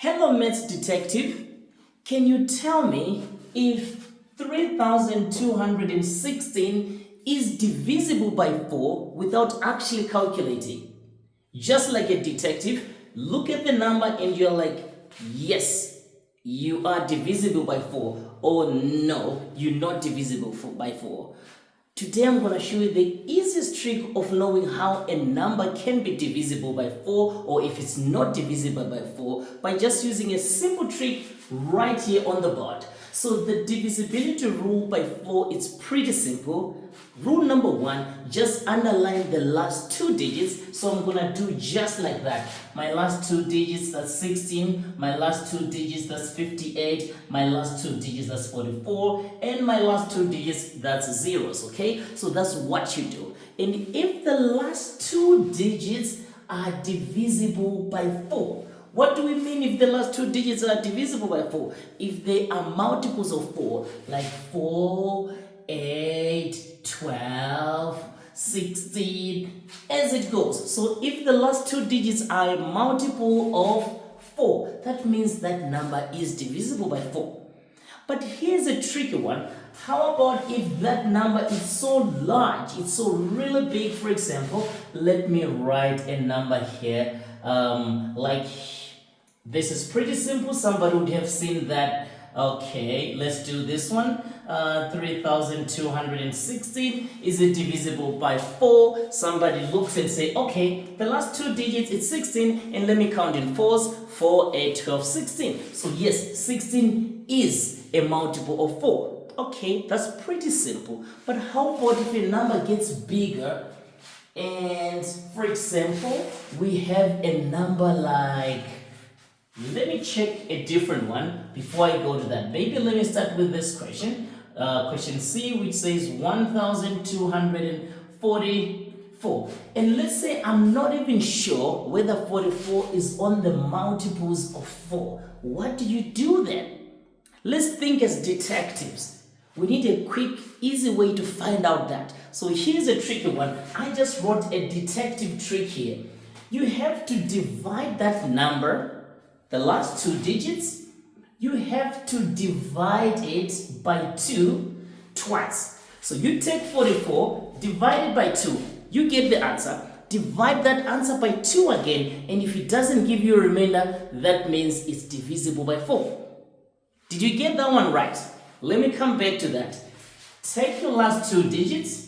Hello, Maths Detective. Can you tell me if 3216 is divisible by 4 without actually calculating? Just like a detective, look at the number and you're like, yes, you are divisible by 4, or no, you're not divisible by 4. Today I'm going to show you the easiest trick of knowing how a number can be divisible by 4 or if it's not divisible by 4 by just using a simple trick right here on the board. So the divisibility rule by 4 is pretty simple. Rule number 1, just underline the last 2 digits. So I'm going to do just like that. My last 2 digits, that's 16. My last 2 digits, that's 58. My last 2 digits, that's 44. And my last 2 digits, that's zeros, okay? So that's what you do. And if the last 2 digits are divisible by 4, what do we mean if the last 2 digits are divisible by 4? If they are multiples of 4, like 4, 8, 12, 16, as it goes. So if the last 2 digits are a multiple of 4, that means that number is divisible by 4. But here's a tricky one. How about if that number is so large, it's so really big? For example, let me write a number here, like this is pretty simple. Somebody would have seen that. Okay, let's do this one. 3216 is it divisible by 4? Somebody looks and say, okay, the last 2 digits it's 16, and let me count in 4s. 4, 8, 12, 16. So yes, 16 is a multiple of 4. Okay, that's pretty simple. But how about if a number gets bigger? And for example, we have a number like, let me check a different one before I go to that. Maybe let me start with this question. Question C, which says 1244. And let's say I'm not even sure whether 44 is on the multiples of 4. What do you do then? Let's think as detectives. We need a quick, easy way to find out that. So here's a tricky one. I just wrote a detective trick here. You have to divide that number, the last 2 digits, you have to divide it by 2 twice. So you take 44, divide it by 2, you get the answer, divide that answer by 2 again, and if it doesn't give you a remainder, that means it's divisible by 4. Did you get that one right? Let me come back to that. Take your last 2 digits,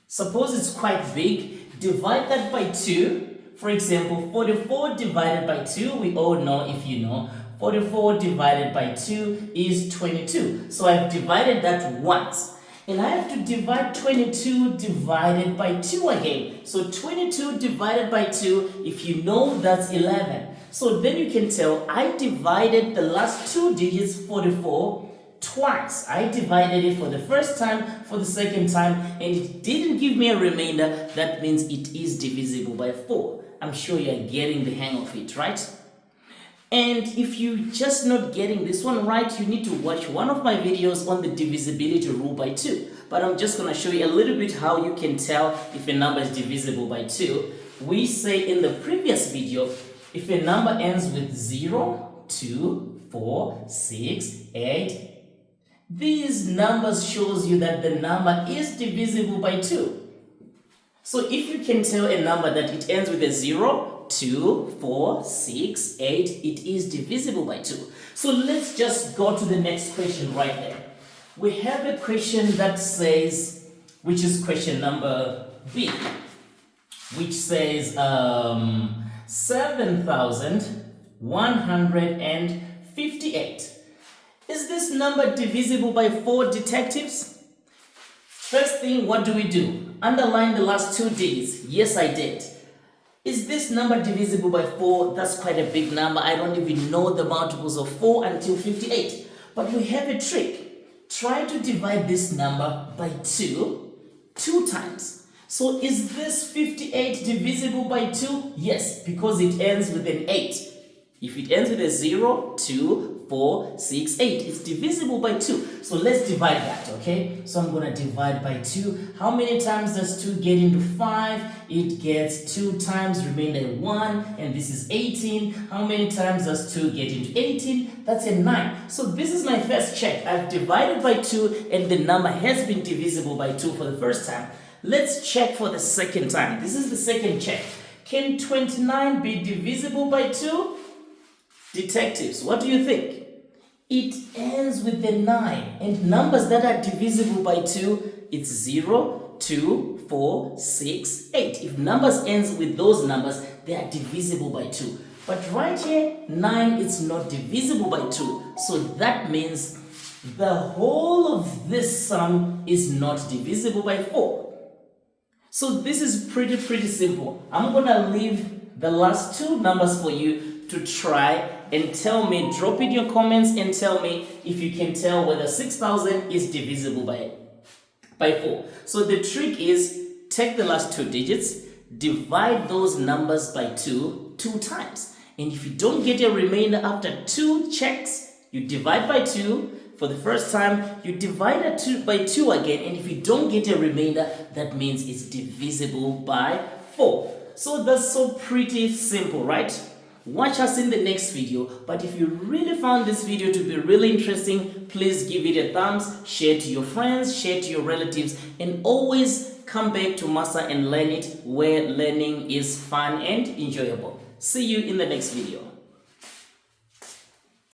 suppose it's quite big, divide that by 2. For example, 44 divided by 2, we all know, if you know, 44 divided by 2 is 22. So I've divided that once. And I have to divide 22 divided by 2 again. So 22 divided by 2, if you know, that's 11. So then you can tell I divided the last 2 digits, 44, twice. I divided it for the first time, for the second time, and it didn't give me a remainder. That means it is divisible by 4. I'm sure you're getting the hang of it, right? And if you're just not getting this one right, you need to watch one of my videos on the divisibility rule by 2. But I'm just going to show you a little bit how you can tell if a number is divisible by 2. We say in the previous video, if a number ends with 0, 2, 4, 6, 8, these numbers shows you that the number is divisible by 2. So if you can tell a number that it ends with a 0, 2, 4, 6, 8, it is divisible by 2. So let's just go to the next question right there. We have a question that says, which is question number B, which says 7,158. Is this number divisible by 4, detectives? First thing, what do we do? Underline the last 2 digits. Yes, I did. Is this number divisible by 4? That's quite a big number. I don't even know the multiples of 4 until 58. But we have a trick. Try to divide this number by 2 times. So is this 58 divisible by 2? Yes, because it ends with an 8. If it ends with a 0, 2, 4, 6, 8, it's divisible by 2. So let's divide that, okay? So I'm going to divide by 2. How many times does 2 get into 5? It gets 2 times, remainder 1, and this is 18. How many times does 2 get into 18? That's a 9. So this is my first check. I've divided by 2, and the number has been divisible by 2 for the first time. Let's check for the second time. This is the second check. Can 29 be divisible by 2? Detectives, what do you think? It ends with the 9, and numbers that are divisible by 2, it's 0, 2, 4, 6, 8. If numbers ends with those numbers, they are divisible by 2. But right here, 9 is not divisible by 2. So that means the whole of this sum is not divisible by 4. So this is pretty simple. I'm going to leave the last 2 numbers for you to try and tell me, drop in your comments and tell me if you can tell whether 6,000 is divisible by 4. So the trick is, take the last 2 digits, divide those numbers by 2 times. And if you don't get a remainder after 2 checks, you divide by 2. For the first time, you divide it by 2 again, and if you don't get a remainder, that means it's divisible by 4. So that's so pretty simple, right? Watch us in the next video, but if you really found this video to be really interesting, please give it a thumbs, share to your friends, share to your relatives, and always come back to Master and Learn It, where learning is fun and enjoyable. See you in the next video.